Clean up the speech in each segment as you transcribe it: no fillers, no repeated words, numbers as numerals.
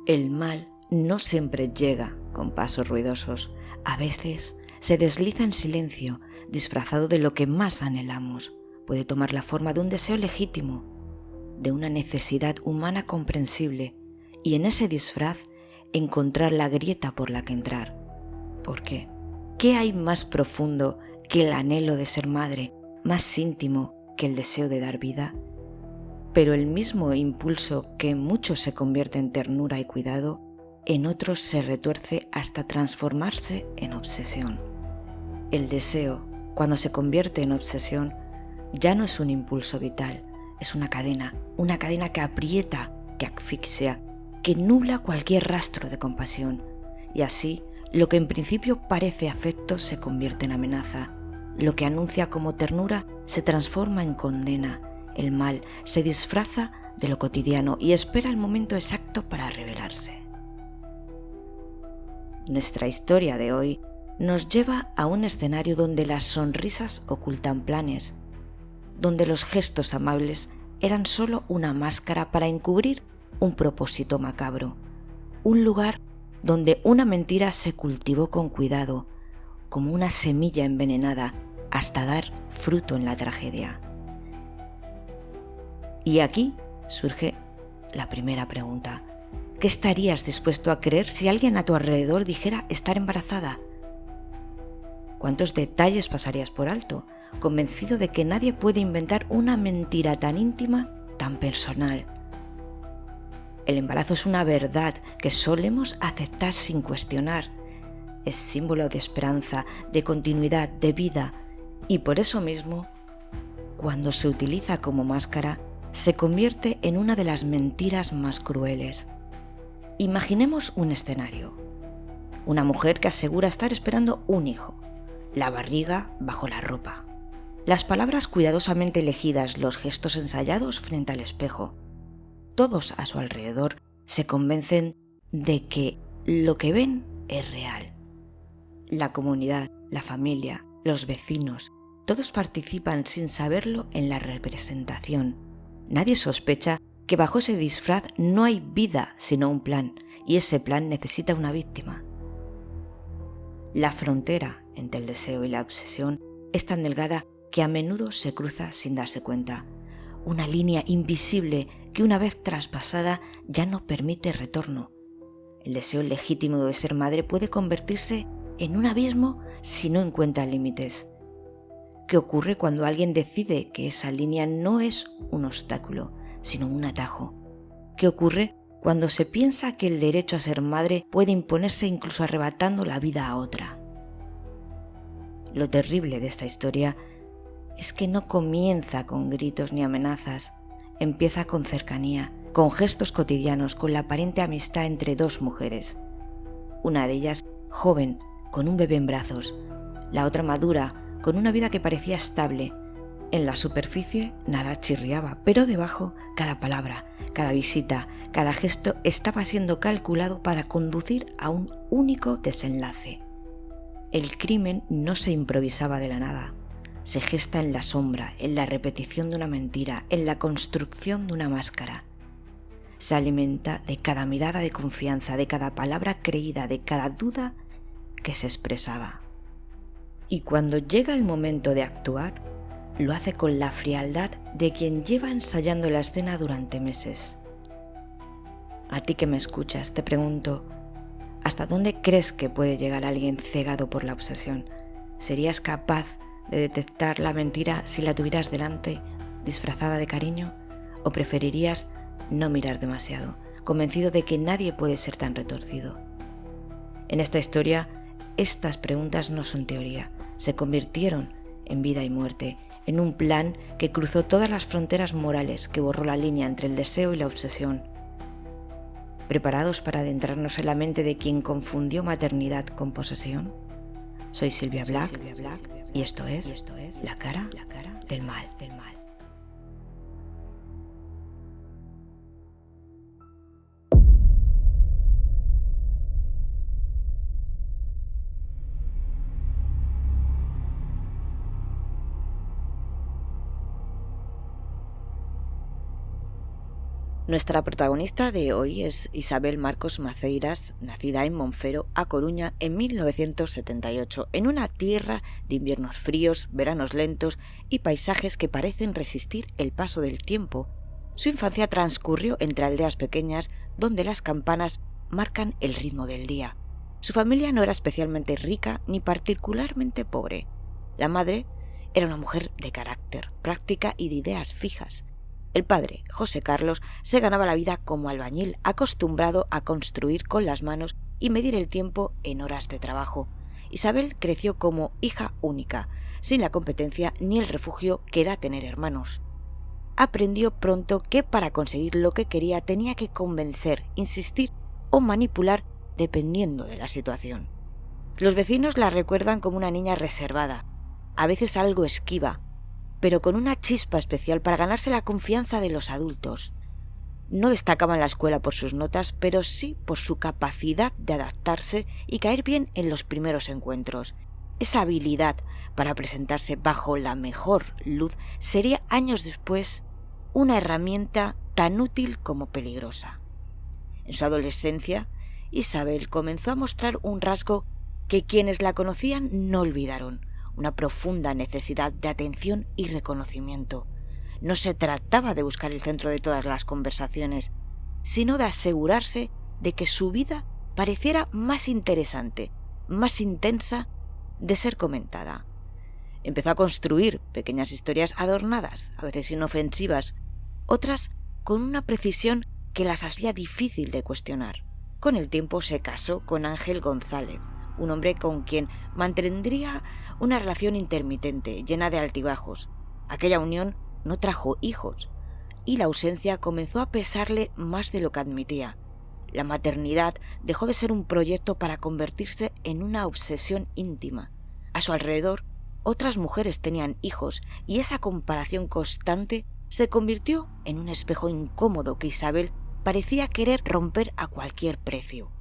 El mal no siempre llega con pasos ruidosos. A veces se desliza en silencio, disfrazado de lo que más anhelamos. Puede tomar la forma de un deseo legítimo, de una necesidad humana comprensible, y en ese disfraz encontrar la grieta por la que entrar. ¿Por qué? ¿Qué hay más profundo que el anhelo de ser madre, más íntimo que el deseo de dar vida? Pero el mismo impulso que en muchos se convierte en ternura y cuidado, en otros se retuerce hasta transformarse en obsesión. El deseo, cuando se convierte en obsesión, ya no es un impulso vital, es una cadena que aprieta, que asfixia, que nubla cualquier rastro de compasión. Y así, lo que en principio parece afecto se convierte en amenaza. Lo que anuncia como ternura se transforma en condena. El mal se disfraza de lo cotidiano y espera el momento exacto para revelarse. Nuestra historia de hoy nos lleva a un escenario donde las sonrisas ocultan planes, donde los gestos amables eran solo una máscara para encubrir un propósito macabro, un lugar donde una mentira se cultivó con cuidado, como una semilla envenenada, hasta dar fruto en la tragedia. Y aquí surge la primera pregunta. ¿Qué estarías dispuesto a creer si alguien a tu alrededor dijera estar embarazada? ¿Cuántos detalles pasarías por alto, convencido de que nadie puede inventar una mentira tan íntima, tan personal? El embarazo es una verdad que solemos aceptar sin cuestionar. Es símbolo de esperanza, de continuidad, de vida, y por eso mismo, cuando se utiliza como máscara, se convierte en una de las mentiras más crueles. Imaginemos un escenario. Una mujer que asegura estar esperando un hijo, la barriga bajo la ropa, las palabras cuidadosamente elegidas, los gestos ensayados frente al espejo. Todos a su alrededor se convencen de que lo que ven es real. La comunidad, la familia, los vecinos, todos participan sin saberlo en la representación. Nadie sospecha que bajo ese disfraz no hay vida sino un plan, y ese plan necesita una víctima. La frontera entre el deseo y la obsesión es tan delgada que a menudo se cruza sin darse cuenta. Una línea invisible que una vez traspasada ya no permite retorno. El deseo legítimo de ser madre puede convertirse en un abismo si no encuentra límites. ¿Qué ocurre cuando alguien decide que esa línea no es un obstáculo, sino un atajo? ¿Qué ocurre cuando se piensa que el derecho a ser madre puede imponerse incluso arrebatando la vida a otra? Lo terrible de esta historia es que no comienza con gritos ni amenazas, empieza con cercanía, con gestos cotidianos, con la aparente amistad entre dos mujeres. Una de ellas joven, con un bebé en brazos, la otra madura, con una vida que parecía estable. En la superficie nada chirriaba, pero debajo cada palabra, cada visita, cada gesto estaba siendo calculado para conducir a un único desenlace. El crimen no se improvisaba de la nada. Se gesta en la sombra, en la repetición de una mentira, en la construcción de una máscara. Se alimenta de cada mirada de confianza, de cada palabra creída, de cada duda que se expresaba. Y cuando llega el momento de actuar, lo hace con la frialdad de quien lleva ensayando la escena durante meses. A ti que me escuchas, te pregunto, ¿hasta dónde crees que puede llegar alguien cegado por la obsesión? ¿Serías capaz de detectar la mentira si la tuvieras delante, disfrazada de cariño? ¿O preferirías no mirar demasiado, convencido de que nadie puede ser tan retorcido? En esta historia, estas preguntas no son teoría, se convirtieron en vida y muerte, en un plan que cruzó todas las fronteras morales, que borró la línea entre el deseo y la obsesión. ¿Preparados para adentrarnos en la mente de quien confundió maternidad con posesión? Soy Silvia Black, y esto es La cara del mal. Nuestra protagonista de hoy es Isabel Marcos Maceiras, nacida en Monfero, A Coruña, en 1978, en una tierra de inviernos fríos, veranos lentos y paisajes que parecen resistir el paso del tiempo. Su infancia transcurrió entre aldeas pequeñas donde las campanas marcan el ritmo del día. Su familia no era especialmente rica ni particularmente pobre. La madre era una mujer de carácter, práctica y de ideas fijas. El padre, José Carlos, se ganaba la vida como albañil, acostumbrado a construir con las manos y medir el tiempo en horas de trabajo. Isabel creció como hija única, sin la competencia ni el refugio que era tener hermanos. Aprendió pronto que para conseguir lo que quería tenía que convencer, insistir o manipular dependiendo de la situación. Los vecinos la recuerdan como una niña reservada, a veces algo esquiva, pero con una chispa especial para ganarse la confianza de los adultos. No destacaba en la escuela por sus notas, pero sí por su capacidad de adaptarse y caer bien en los primeros encuentros. Esa habilidad para presentarse bajo la mejor luz sería años después una herramienta tan útil como peligrosa. En su adolescencia, Isabel comenzó a mostrar un rasgo que quienes la conocían no olvidaron: una profunda necesidad de atención y reconocimiento. No se trataba de buscar el centro de todas las conversaciones, sino de asegurarse de que su vida pareciera más interesante, más intensa de ser comentada. Empezó a construir pequeñas historias adornadas, a veces inofensivas, otras con una precisión que las hacía difícil de cuestionar. Con el tiempo se casó con Ángel González, un hombre con quien mantendría una relación intermitente, llena de altibajos. Aquella unión no trajo hijos, y la ausencia comenzó a pesarle más de lo que admitía. La maternidad dejó de ser un proyecto para convertirse en una obsesión íntima. A su alrededor, otras mujeres tenían hijos, y esa comparación constante se convirtió en un espejo incómodo que Isabel parecía querer romper a cualquier precio.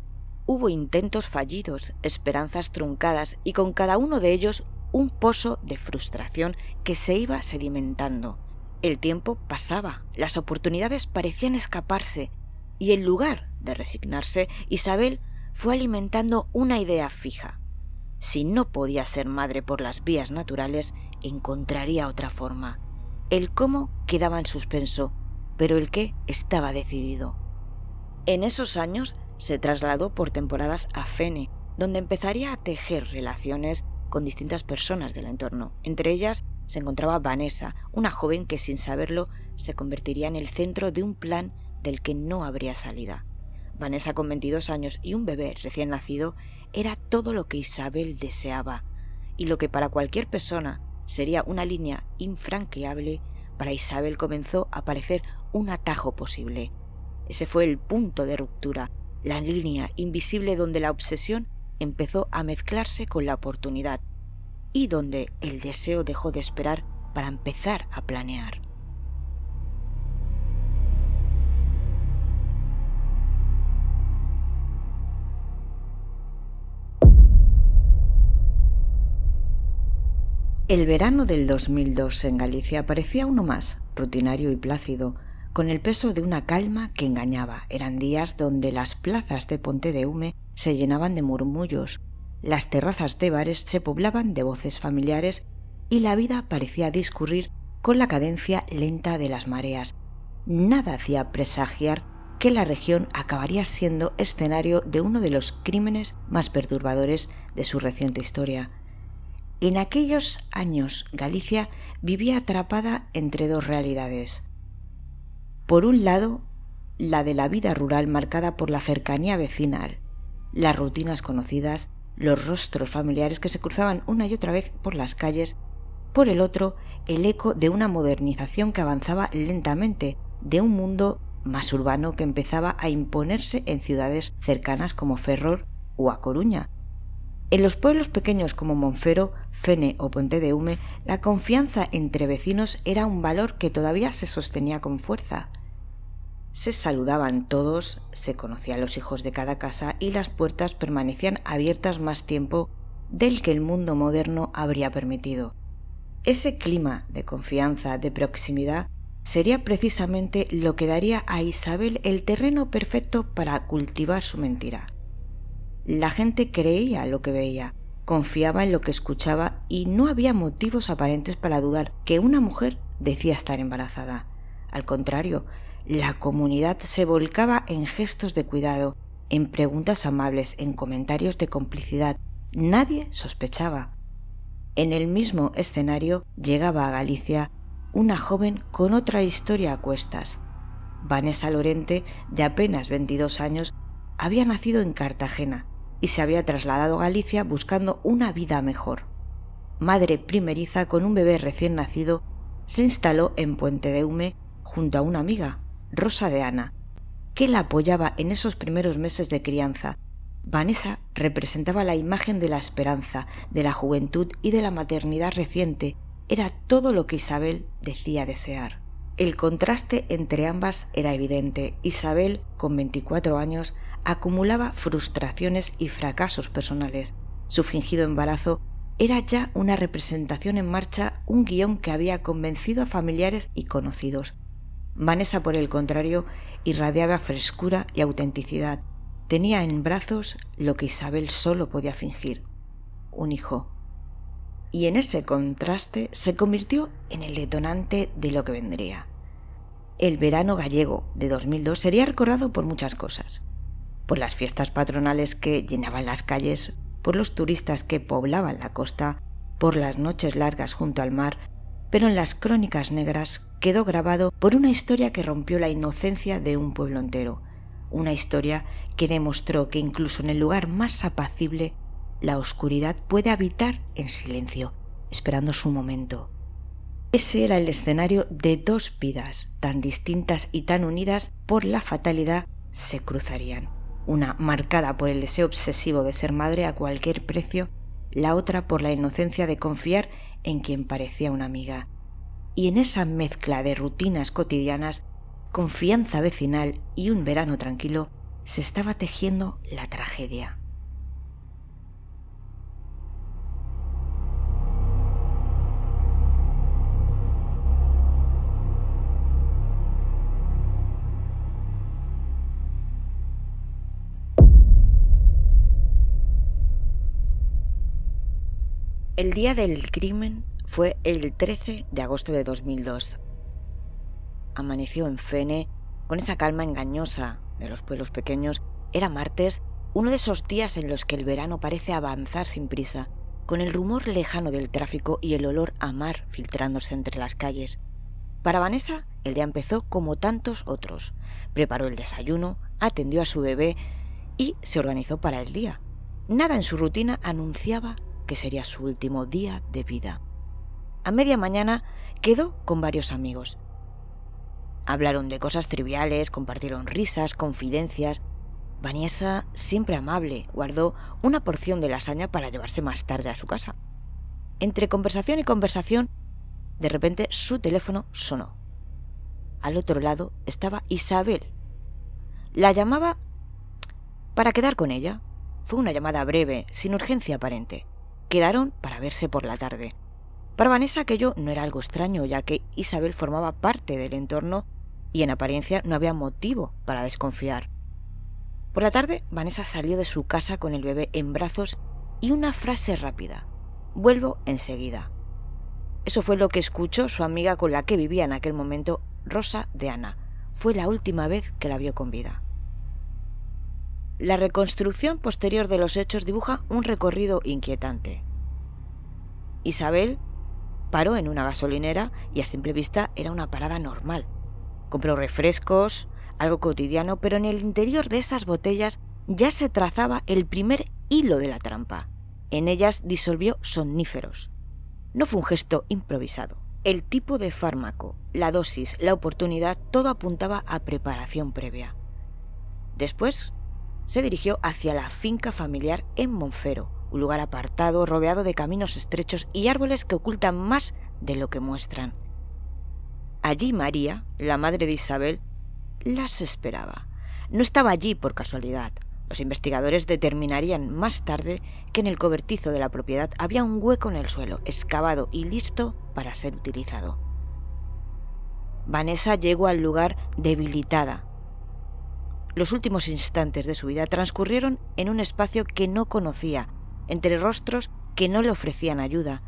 Hubo intentos fallidos, esperanzas truncadas y con cada uno de ellos un pozo de frustración que se iba sedimentando. El tiempo pasaba, las oportunidades parecían escaparse y en lugar de resignarse, Isabel fue alimentando una idea fija. Si no podía ser madre por las vías naturales, encontraría otra forma. El cómo quedaba en suspenso, pero el qué estaba decidido. En esos años se trasladó por temporadas a Fene, donde empezaría a tejer relaciones con distintas personas del entorno. Entre ellas se encontraba Vanessa, una joven que sin saberlo se convertiría en el centro de un plan del que no habría salida. Vanessa, con 22 años y un bebé recién nacido, era todo lo que Isabel deseaba, y lo que para cualquier persona sería una línea infranqueable, para Isabel comenzó a parecer un atajo posible. Ese fue el punto de ruptura, la línea invisible donde la obsesión empezó a mezclarse con la oportunidad y donde el deseo dejó de esperar para empezar a planear. El verano del 2002 en Galicia parecía uno más, rutinario y plácido, con el peso de una calma que engañaba. Eran días donde las plazas de Pontedeume se llenaban de murmullos, las terrazas de bares se poblaban de voces familiares y la vida parecía discurrir con la cadencia lenta de las mareas. Nada hacía presagiar que la región acabaría siendo escenario de uno de los crímenes más perturbadores de su reciente historia. En aquellos años, Galicia vivía atrapada entre dos realidades. Por un lado, la de la vida rural marcada por la cercanía vecinal, las rutinas conocidas, los rostros familiares que se cruzaban una y otra vez por las calles. Por el otro, el eco de una modernización que avanzaba lentamente, de un mundo más urbano que empezaba a imponerse en ciudades cercanas como Ferrol o A Coruña. En los pueblos pequeños como Monfero, Fene o Pontedeume, la confianza entre vecinos era un valor que todavía se sostenía con fuerza. Se saludaban todos, se conocían los hijos de cada casa y las puertas permanecían abiertas más tiempo del que el mundo moderno habría permitido. Ese clima de confianza, de proximidad, sería precisamente lo que daría a Isabel el terreno perfecto para cultivar su mentira. La gente creía lo que veía, confiaba en lo que escuchaba y no había motivos aparentes para dudar que una mujer decía estar embarazada. Al contrario, la comunidad se volcaba en gestos de cuidado, en preguntas amables, en comentarios de complicidad. Nadie sospechaba. En el mismo escenario llegaba a Galicia una joven con otra historia a cuestas. Vanessa Lorente, de apenas 22 años, había nacido en Cartagena y se había trasladado a Galicia buscando una vida mejor. Madre primeriza con un bebé recién nacido, se instaló en Puente de Hume junto a una amiga, Rosa de Ana, que la apoyaba en esos primeros meses de crianza. Vanessa representaba la imagen de la esperanza, de la juventud y de la maternidad reciente. Era todo lo que Isabel decía desear. El contraste entre ambas era evidente. Isabel, con 24 años, acumulaba frustraciones y fracasos personales. Su fingido embarazo era ya una representación en marcha, un guión que había convencido a familiares y conocidos. Vanessa, por el contrario, irradiaba frescura y autenticidad. Tenía en brazos lo que Isabel solo podía fingir: un hijo. Y en ese contraste se convirtió en el detonante de lo que vendría. El verano gallego de 2002 sería recordado por muchas cosas. Por las fiestas patronales que llenaban las calles, por los turistas que poblaban la costa, por las noches largas junto al mar, pero en las crónicas negras quedó grabado por una historia que rompió la inocencia de un pueblo entero. Una historia que demostró que incluso en el lugar más apacible, la oscuridad puede habitar en silencio, esperando su momento. Ese era el escenario de dos vidas, tan distintas y tan unidas por la fatalidad, se cruzarían. Una marcada por el deseo obsesivo de ser madre a cualquier precio, la otra por la inocencia de confiar en quien parecía una amiga. Y en esa mezcla de rutinas cotidianas, confianza vecinal y un verano tranquilo, se estaba tejiendo la tragedia. El día del crimen fue el 13 de agosto de 2002. Amaneció en Fene, con esa calma engañosa de los pueblos pequeños. Era martes, uno de esos días en los que el verano parece avanzar sin prisa, con el rumor lejano del tráfico y el olor a mar filtrándose entre las calles. Para Vanessa, el día empezó como tantos otros. Preparó el desayuno, atendió a su bebé y se organizó para el día. Nada en su rutina anunciaba que sería su último día de vida. A media mañana quedó con varios amigos. Hablaron de cosas triviales, compartieron risas, confidencias. Vanessa, siempre amable, guardó una porción de lasaña para llevarse más tarde a su casa. Entre conversación y conversación, de repente su teléfono sonó. Al otro lado estaba Isabel. La llamaba para quedar con ella. Fue una llamada breve, sin urgencia aparente. Quedaron para verse por la tarde. Para Vanessa aquello no era algo extraño, ya que Isabel formaba parte del entorno y en apariencia no había motivo para desconfiar. Por la tarde, Vanessa salió de su casa con el bebé en brazos y una frase rápida: vuelvo enseguida. Eso fue lo que escuchó su amiga con la que vivía en aquel momento, Rosa de Ana. Fue la última vez que la vio con vida. La reconstrucción posterior de los hechos dibuja un recorrido inquietante. Isabel paró en una gasolinera y a simple vista era una parada normal. Compró refrescos, algo cotidiano, pero en el interior de esas botellas ya se trazaba el primer hilo de la trampa. En ellas disolvió somníferos. No fue un gesto improvisado. El tipo de fármaco, la dosis, la oportunidad, todo apuntaba a preparación previa. Después se dirigió hacia la finca familiar en Monfero, un lugar apartado, rodeado de caminos estrechos y árboles que ocultan más de lo que muestran. Allí María, la madre de Isabel, las esperaba. No estaba allí por casualidad. Los investigadores determinarían más tarde que en el cobertizo de la propiedad había un hueco en el suelo, excavado y listo para ser utilizado. Vanessa llegó al lugar debilitada. Los últimos instantes de su vida transcurrieron en un espacio que no conocía, entre rostros que no le ofrecían ayuda.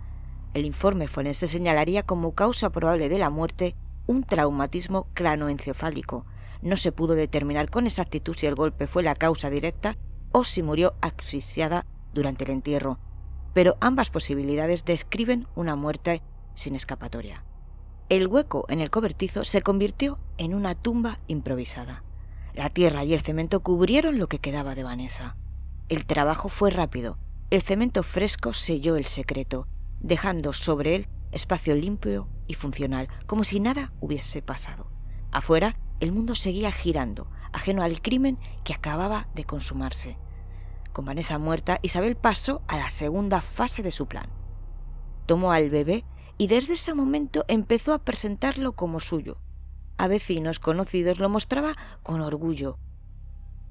El informe forense señalaría como causa probable de la muerte un traumatismo cranoencefálico. No se pudo determinar con exactitud si el golpe fue la causa directa o si murió asfixiada durante el entierro, pero ambas posibilidades describen una muerte sin escapatoria. El hueco en el cobertizo se convirtió en una tumba improvisada. La tierra y el cemento cubrieron lo que quedaba de Vanessa. El trabajo fue rápido. El cemento fresco selló el secreto, dejando sobre él espacio limpio y funcional, como si nada hubiese pasado. Afuera, el mundo seguía girando, ajeno al crimen que acababa de consumarse. Con Vanessa muerta, Isabel pasó a la segunda fase de su plan. Tomó al bebé y desde ese momento empezó a presentarlo como suyo. A vecinos conocidos lo mostraba con orgullo.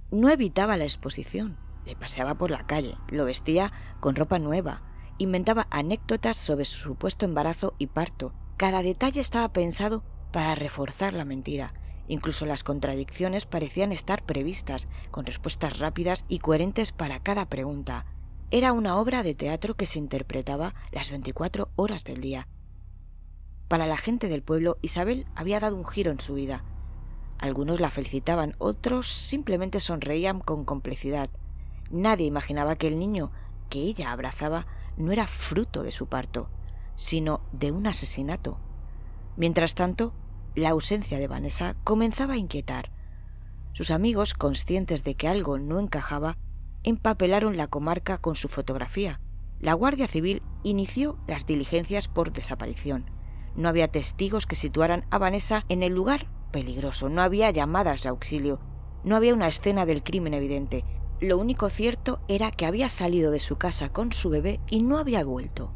No evitaba la exposición, le paseaba por la calle, lo vestía con ropa nueva, inventaba anécdotas sobre su supuesto embarazo y parto. Cada detalle estaba pensado para reforzar la mentira. Incluso las contradicciones parecían estar previstas, con respuestas rápidas y coherentes para cada pregunta. Era una obra de teatro que se interpretaba las 24 horas del día. Para la gente del pueblo, Isabel había dado un giro en su vida. Algunos la felicitaban, otros simplemente sonreían con complicidad. Nadie imaginaba que el niño que ella abrazaba no era fruto de su parto, sino de un asesinato. Mientras tanto, la ausencia de Vanessa comenzaba a inquietar. Sus amigos, conscientes de que algo no encajaba, empapelaron la comarca con su fotografía. La Guardia Civil inició las diligencias por desaparición. No había testigos que situaran a Vanessa en el lugar peligroso, no había llamadas de auxilio, no había una escena del crimen evidente. Lo único cierto era que había salido de su casa con su bebé y no había vuelto.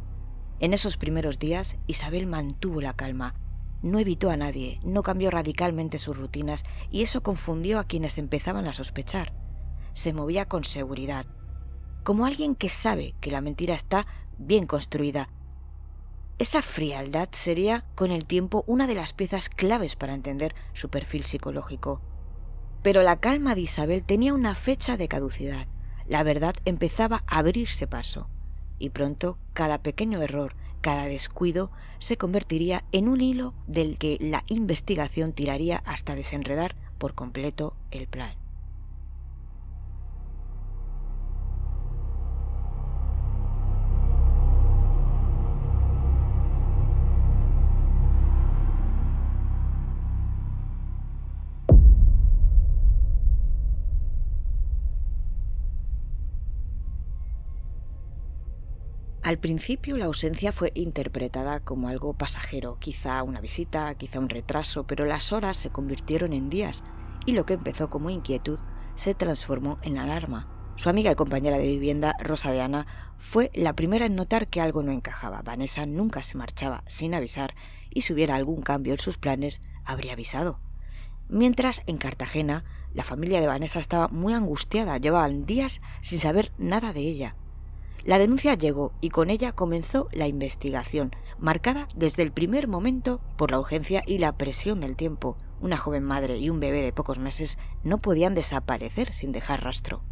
En esos primeros días, Isabel mantuvo la calma. No evitó a nadie, no cambió radicalmente sus rutinas y eso confundió a quienes empezaban a sospechar. Se movía con seguridad, como alguien que sabe que la mentira está bien construida. Esa frialdad sería, con el tiempo, una de las piezas claves para entender su perfil psicológico. Pero la calma de Isabel tenía una fecha de caducidad. La verdad empezaba a abrirse paso, y pronto cada pequeño error, cada descuido, se convertiría en un hilo del que la investigación tiraría hasta desenredar por completo el plan. Al principio la ausencia fue interpretada como algo pasajero, quizá una visita, quizá un retraso, pero las horas se convirtieron en días y lo que empezó como inquietud se transformó en alarma. Su amiga y compañera de vivienda, Rosa de Ana, fue la primera en notar que algo no encajaba. Vanessa nunca se marchaba sin avisar y si hubiera algún cambio en sus planes, habría avisado. Mientras, en Cartagena, la familia de Vanessa estaba muy angustiada, llevaban días sin saber nada de ella. La denuncia llegó y con ella comenzó la investigación, marcada desde el primer momento por la urgencia y la presión del tiempo. Una joven madre y un bebé de pocos meses no podían desaparecer sin dejar rastro.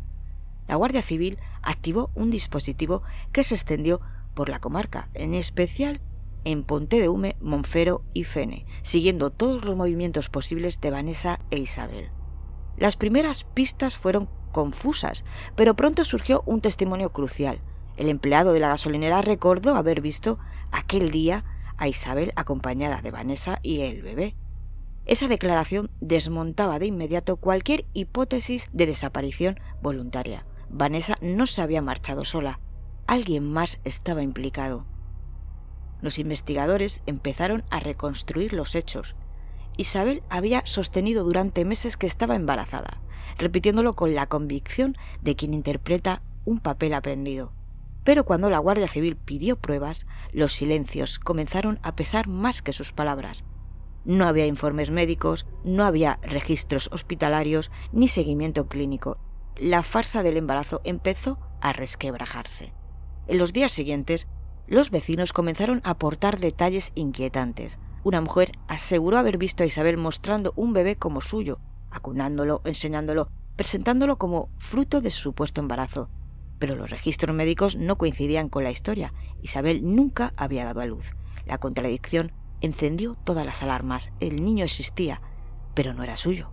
La Guardia Civil activó un dispositivo que se extendió por la comarca, en especial en Pontedeume, Monfero y Fene, siguiendo todos los movimientos posibles de Vanessa e Isabel. Las primeras pistas fueron confusas, pero pronto surgió un testimonio crucial. El empleado de la gasolinera recordó haber visto aquel día a Isabel acompañada de Vanessa y el bebé. Esa declaración desmontaba de inmediato cualquier hipótesis de desaparición voluntaria. Vanessa no se había marchado sola. Alguien más estaba implicado. Los investigadores empezaron a reconstruir los hechos. Isabel había sostenido durante meses que estaba embarazada, repitiéndolo con la convicción de quien interpreta un papel aprendido. Pero cuando la Guardia Civil pidió pruebas, los silencios comenzaron a pesar más que sus palabras. No había informes médicos, no había registros hospitalarios ni seguimiento clínico. La farsa del embarazo empezó a resquebrajarse. En los días siguientes, los vecinos comenzaron a aportar detalles inquietantes. Una mujer aseguró haber visto a Isabel mostrando un bebé como suyo, acunándolo, enseñándolo, presentándolo como fruto de su supuesto embarazo. Pero los registros médicos no coincidían con la historia. Isabel nunca había dado a luz. La contradicción encendió todas las alarmas. El niño existía, pero no era suyo.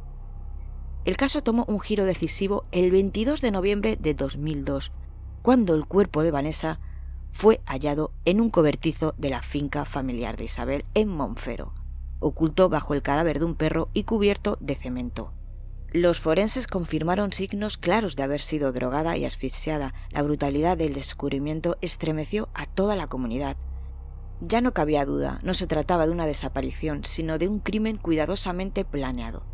El caso tomó un giro decisivo el 22 de noviembre de 2002, cuando el cuerpo de Vanessa fue hallado en un cobertizo de la finca familiar de Isabel en Monfero, oculto bajo el cadáver de un perro y cubierto de cemento. Los forenses confirmaron signos claros de haber sido drogada y asfixiada. La brutalidad del descubrimiento estremeció a toda la comunidad. Ya no cabía duda, no se trataba de una desaparición, sino de un crimen cuidadosamente planeado.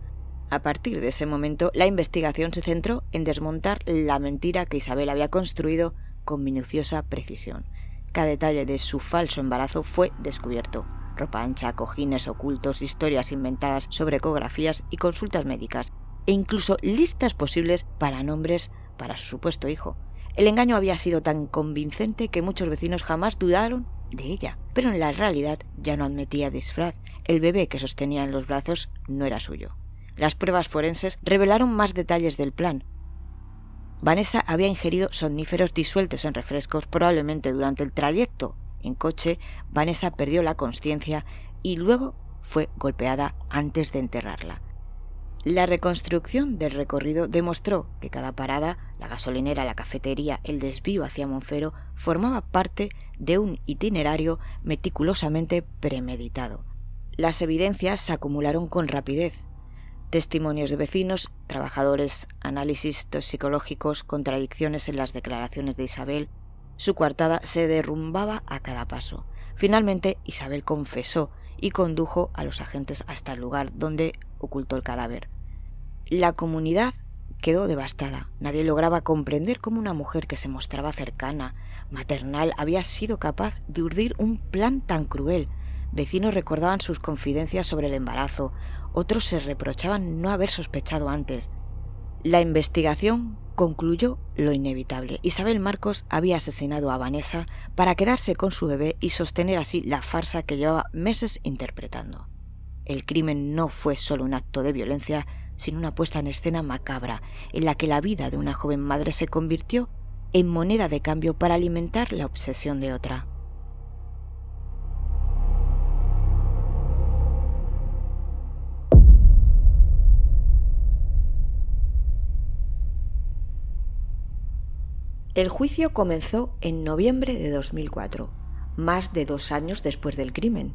A partir de ese momento, la investigación se centró en desmontar la mentira que Isabel había construido con minuciosa precisión. Cada detalle de su falso embarazo fue descubierto. Ropa ancha, cojines ocultos, historias inventadas sobre ecografías y consultas médicas, e incluso listas posibles para nombres para su supuesto hijo. El engaño había sido tan convincente que muchos vecinos jamás dudaron de ella, pero en la realidad ya no admitía disfraz. El bebé que sostenía en los brazos no era suyo. Las pruebas forenses revelaron más detalles del plan. Vanessa había ingerido somníferos disueltos en refrescos. Probablemente durante el trayecto en coche, Vanessa perdió la consciencia y luego fue golpeada antes de enterrarla. La reconstrucción del recorrido demostró que cada parada, la gasolinera, la cafetería, el desvío hacia Monfero, formaba parte de un itinerario meticulosamente premeditado. Las evidencias se acumularon con rapidez. Testimonios de vecinos, trabajadores, análisis toxicológicos, contradicciones en las declaraciones de Isabel. Su coartada se derrumbaba a cada paso. Finalmente, Isabel confesó y condujo a los agentes hasta el lugar donde ocultó el cadáver. La comunidad quedó devastada. Nadie lograba comprender cómo una mujer que se mostraba cercana, maternal, había sido capaz de urdir un plan tan cruel. Vecinos recordaban sus confidencias sobre el embarazo, otros se reprochaban no haber sospechado antes. La investigación concluyó lo inevitable. Isabel Marcos había asesinado a Vanessa para quedarse con su bebé y sostener así la farsa que llevaba meses interpretando. El crimen no fue solo un acto de violencia, sino una puesta en escena macabra, en la que la vida de una joven madre se convirtió en moneda de cambio para alimentar la obsesión de otra. El juicio comenzó en noviembre de 2004, más de 2 años después del crimen.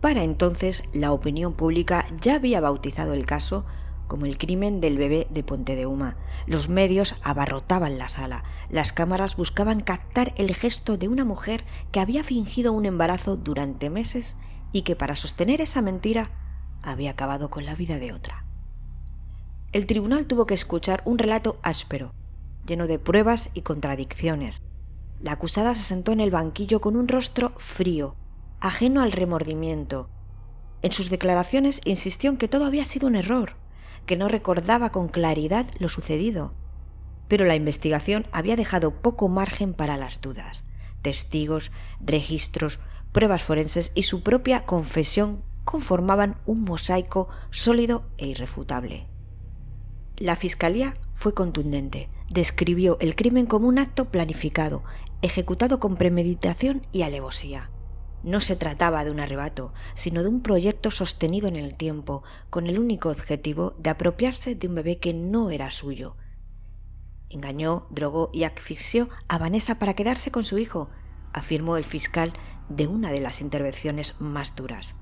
Para entonces, la opinión pública ya había bautizado el caso como el crimen del bebé de Ponte de Uma. Los medios abarrotaban la sala. Las cámaras buscaban captar el gesto de una mujer que había fingido un embarazo durante meses y que para sostener esa mentira había acabado con la vida de otra. El tribunal tuvo que escuchar un relato áspero, lleno de pruebas y contradicciones. La acusada se sentó en el banquillo con un rostro frío, ajeno al remordimiento. En sus declaraciones insistió en que todo había sido un error, que no recordaba con claridad lo sucedido. Pero la investigación había dejado poco margen para las dudas. Testigos, registros, pruebas forenses y su propia confesión conformaban un mosaico sólido e irrefutable. La fiscalía fue contundente. Describió el crimen como un acto planificado, ejecutado con premeditación y alevosía. No se trataba de un arrebato, sino de un proyecto sostenido en el tiempo, con el único objetivo de apropiarse de un bebé que no era suyo. Engañó, drogó y asfixió a Vanessa para quedarse con su hijo, afirmó el fiscal de una de las intervenciones más duras.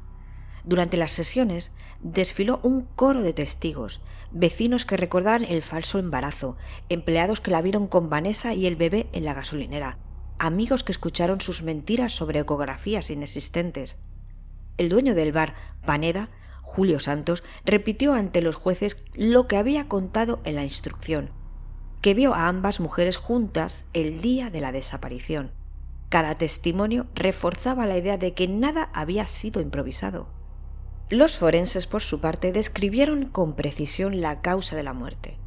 Durante las sesiones desfiló un coro de testigos, vecinos que recordaban el falso embarazo, empleados que la vieron con Vanessa y el bebé en la gasolinera, amigos que escucharon sus mentiras sobre ecografías inexistentes. El dueño del bar Paneda, Julio Santos, repitió ante los jueces lo que había contado en la instrucción, que vio a ambas mujeres juntas el día de la desaparición. Cada testimonio reforzaba la idea de que nada había sido improvisado. Los forenses, por su parte, describieron con precisión la causa de la muerte.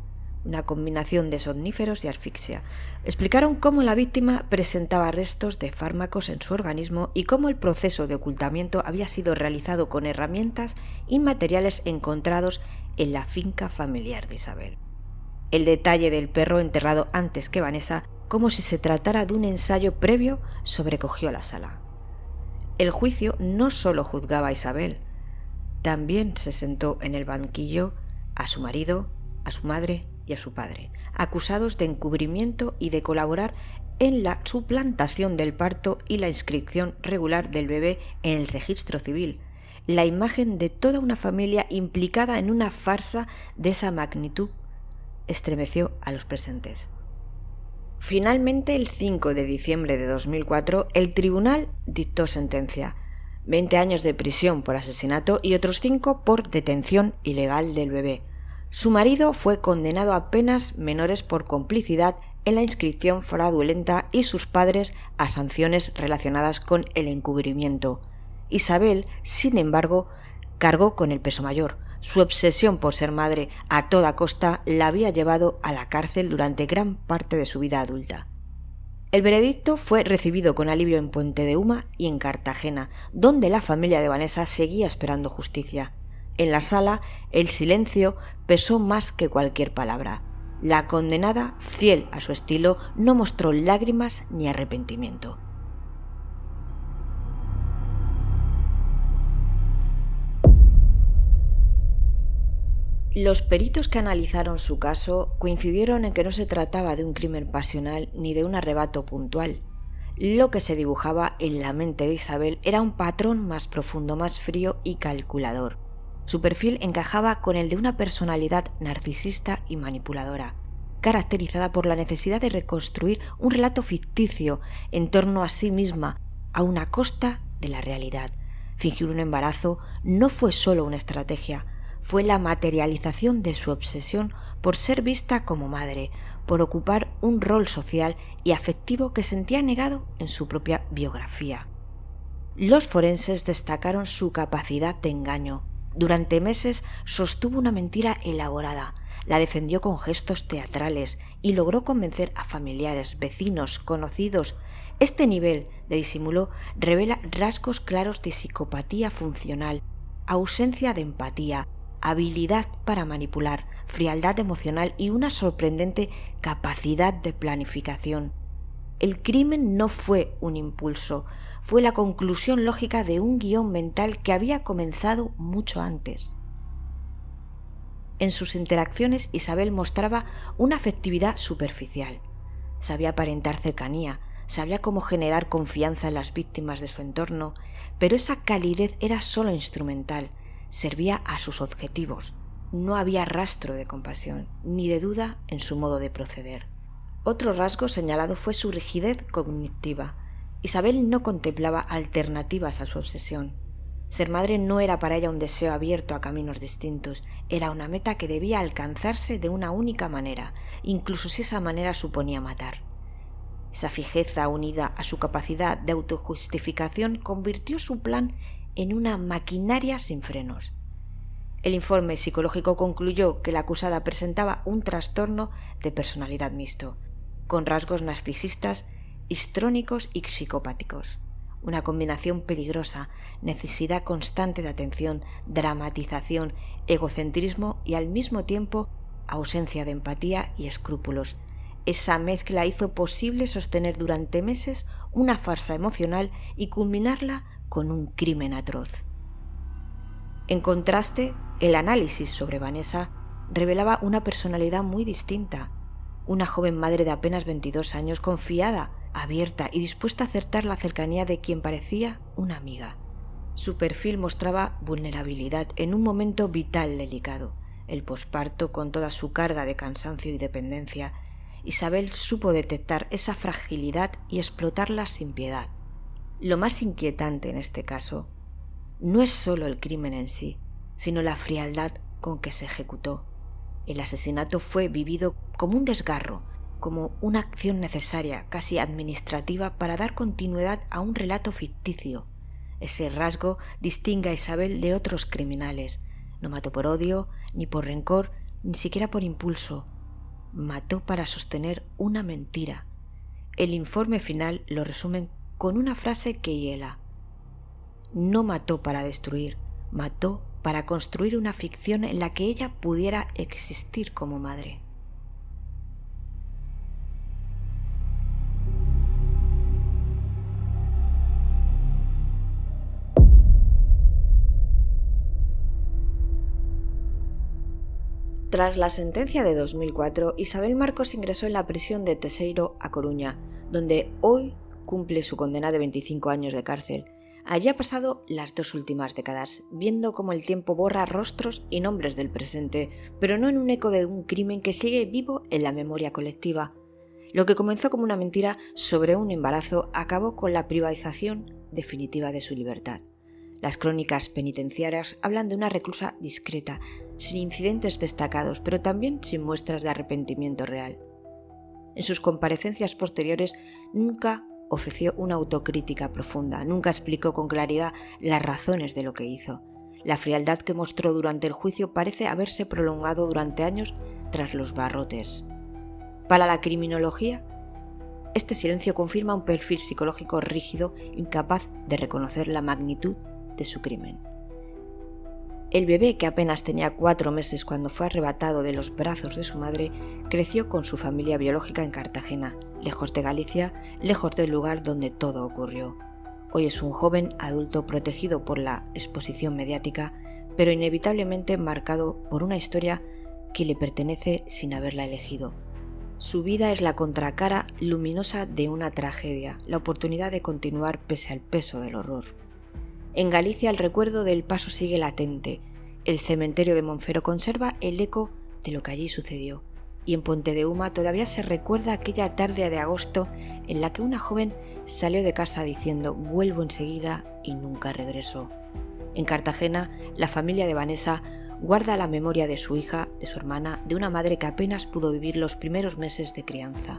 una combinación de somníferos y asfixia. Explicaron cómo la víctima presentaba restos de fármacos en su organismo y cómo el proceso de ocultamiento había sido realizado con herramientas y materiales encontrados en la finca familiar de Isabel. El detalle del perro enterrado antes que Vanessa, como si se tratara de un ensayo previo, sobrecogió la sala. El juicio no solo juzgaba a Isabel, también se sentó en el banquillo a su marido, a su madre y a su padre, acusados de encubrimiento y de colaborar en la suplantación del parto y la inscripción regular del bebé en el registro civil, la imagen de toda una familia implicada en una farsa de esa magnitud estremeció a los presentes. Finalmente, el 5 de diciembre de 2004, el tribunal dictó sentencia: 20 años de prisión por asesinato y otros 5 por detención ilegal del bebé. Su marido fue condenado a penas menores por complicidad en la inscripción fraudulenta y sus padres a sanciones relacionadas con el encubrimiento. Isabel, sin embargo, cargó con el peso mayor. Su obsesión por ser madre a toda costa la había llevado a la cárcel durante gran parte de su vida adulta. El veredicto fue recibido con alivio en Puente de Uma y en Cartagena, donde la familia de Vanessa seguía esperando justicia. En la sala, el silencio pesó más que cualquier palabra. La condenada, fiel a su estilo, no mostró lágrimas ni arrepentimiento. Los peritos que analizaron su caso coincidieron en que no se trataba de un crimen pasional ni de un arrebato puntual. Lo que se dibujaba en la mente de Isabel era un patrón más profundo, más frío y calculador. Su perfil encajaba con el de una personalidad narcisista y manipuladora, caracterizada por la necesidad de reconstruir un relato ficticio en torno a sí misma, a una costa de la realidad. Fingir un embarazo no fue solo una estrategia, fue la materialización de su obsesión por ser vista como madre, por ocupar un rol social y afectivo que sentía negado en su propia biografía. Los forenses destacaron su capacidad de engaño. Durante meses sostuvo una mentira elaborada, la defendió con gestos teatrales y logró convencer a familiares, vecinos, conocidos. Este nivel de disimulo revela rasgos claros de psicopatía funcional, ausencia de empatía, habilidad para manipular, frialdad emocional y una sorprendente capacidad de planificación. El crimen no fue un impulso, fue la conclusión lógica de un guión mental que había comenzado mucho antes. En sus interacciones, Isabel mostraba una afectividad superficial. Sabía aparentar cercanía, sabía cómo generar confianza en las víctimas de su entorno, pero esa calidez era solo instrumental, servía a sus objetivos. No había rastro de compasión, ni de duda en su modo de proceder. Otro rasgo señalado fue su rigidez cognitiva. Isabel no contemplaba alternativas a su obsesión. Ser madre no era para ella un deseo abierto a caminos distintos, era una meta que debía alcanzarse de una única manera, incluso si esa manera suponía matar. Esa fijeza unida a su capacidad de autojustificación convirtió su plan en una maquinaria sin frenos. El informe psicológico concluyó que la acusada presentaba un trastorno de personalidad mixto, con rasgos narcisistas, histrónicos y psicopáticos. Una combinación peligrosa, necesidad constante de atención, dramatización, egocentrismo y al mismo tiempo ausencia de empatía y escrúpulos. Esa mezcla hizo posible sostener durante meses una farsa emocional y culminarla con un crimen atroz. En contraste, el análisis sobre Vanessa revelaba una personalidad muy distinta. Una joven madre de apenas 22 años, confiada, abierta y dispuesta a aceptar la cercanía de quien parecía una amiga. Su perfil mostraba vulnerabilidad en un momento vital delicado, el posparto con toda su carga de cansancio y dependencia. Isabel supo detectar esa fragilidad y explotarla sin piedad. Lo más inquietante en este caso no es solo el crimen en sí, sino la frialdad con que se ejecutó. El asesinato fue vivido como un desgarro, como una acción necesaria, casi administrativa, para dar continuidad a un relato ficticio. Ese rasgo distingue a Isabel de otros criminales. No mató por odio, ni por rencor, ni siquiera por impulso. mató para sostener una mentira. El informe final lo resumen con una frase que hiela: no mató para destruir, mató para construir una ficción en la que ella pudiera existir como madre. Tras la sentencia de 2004, Isabel Marcos ingresó en la prisión de Terceiro, a Coruña, donde hoy cumple su condena de 25 años de cárcel. Allí ha pasado las 2 últimas décadas, viendo cómo el tiempo borra rostros y nombres del presente, pero no en un eco de un crimen que sigue vivo en la memoria colectiva. Lo que comenzó como una mentira sobre un embarazo acabó con la privatización definitiva de su libertad. Las crónicas penitenciarias hablan de una reclusa discreta, sin incidentes destacados, pero también sin muestras de arrepentimiento real. En sus comparecencias posteriores nunca ofreció una autocrítica profunda, nunca explicó con claridad las razones de lo que hizo. La frialdad que mostró durante el juicio parece haberse prolongado durante años tras los barrotes. Para la criminología, este silencio confirma un perfil psicológico rígido, incapaz de reconocer la magnitud de su crimen. El bebé, que apenas tenía 4 meses cuando fue arrebatado de los brazos de su madre, creció con su familia biológica en Cartagena, lejos de Galicia, lejos del lugar donde todo ocurrió. Hoy es un joven adulto protegido por la exposición mediática, pero inevitablemente marcado por una historia que le pertenece sin haberla elegido. Su vida es la contracara luminosa de una tragedia, la oportunidad de continuar pese al peso del horror. En Galicia el recuerdo del paso sigue latente. El cementerio de Monfero conserva el eco de lo que allí sucedió. Y en Pontedeume todavía se recuerda aquella tarde de agosto en la que una joven salió de casa diciendo «vuelvo enseguida» y nunca regresó. En Cartagena, la familia de Vanessa guarda la memoria de su hija, de su hermana, de una madre que apenas pudo vivir los primeros meses de crianza.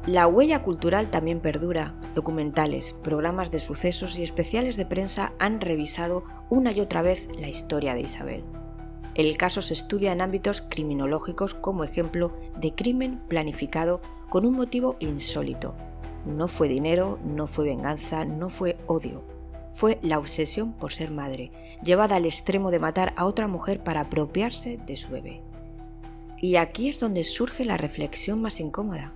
La huella cultural también perdura. Documentales, programas de sucesos y especiales de prensa han revisado una y otra vez la historia de Isabel. El caso se estudia en ámbitos criminológicos como ejemplo de crimen planificado con un motivo insólito. No fue dinero, no fue venganza, no fue odio. Fue la obsesión por ser madre, llevada al extremo de matar a otra mujer para apropiarse de su bebé. Y aquí es donde surge la reflexión más incómoda.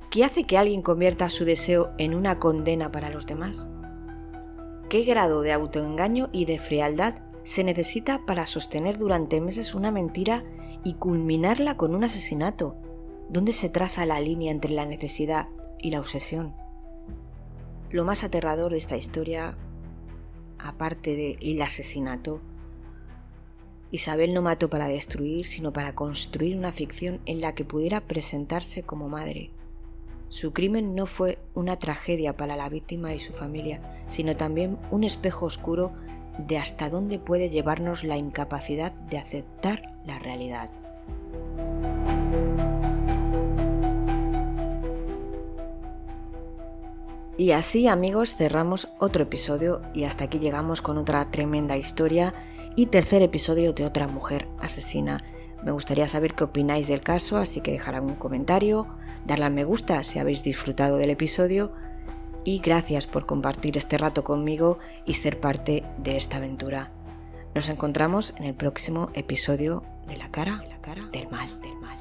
¿Qué hace que alguien convierta su deseo en una condena para los demás? ¿Qué grado de autoengaño y de frialdad se necesita para sostener durante meses una mentira y culminarla con un asesinato? ¿Dónde se traza la línea entre la necesidad y la obsesión? Lo más aterrador de esta historia, aparte del asesinato, Isabel no mató para destruir, sino para construir una ficción en la que pudiera presentarse como madre. Su crimen no fue una tragedia para la víctima y su familia, sino también un espejo oscuro de hasta dónde puede llevarnos la incapacidad de aceptar la realidad. Y así, amigos, cerramos otro episodio y hasta aquí llegamos con otra tremenda historia y tercer episodio de otra mujer asesina. Me gustaría saber qué opináis del caso, así que dejad un comentario, darle al me gusta si habéis disfrutado del episodio y gracias por compartir este rato conmigo y ser parte de esta aventura. Nos encontramos en el próximo episodio de La cara del mal.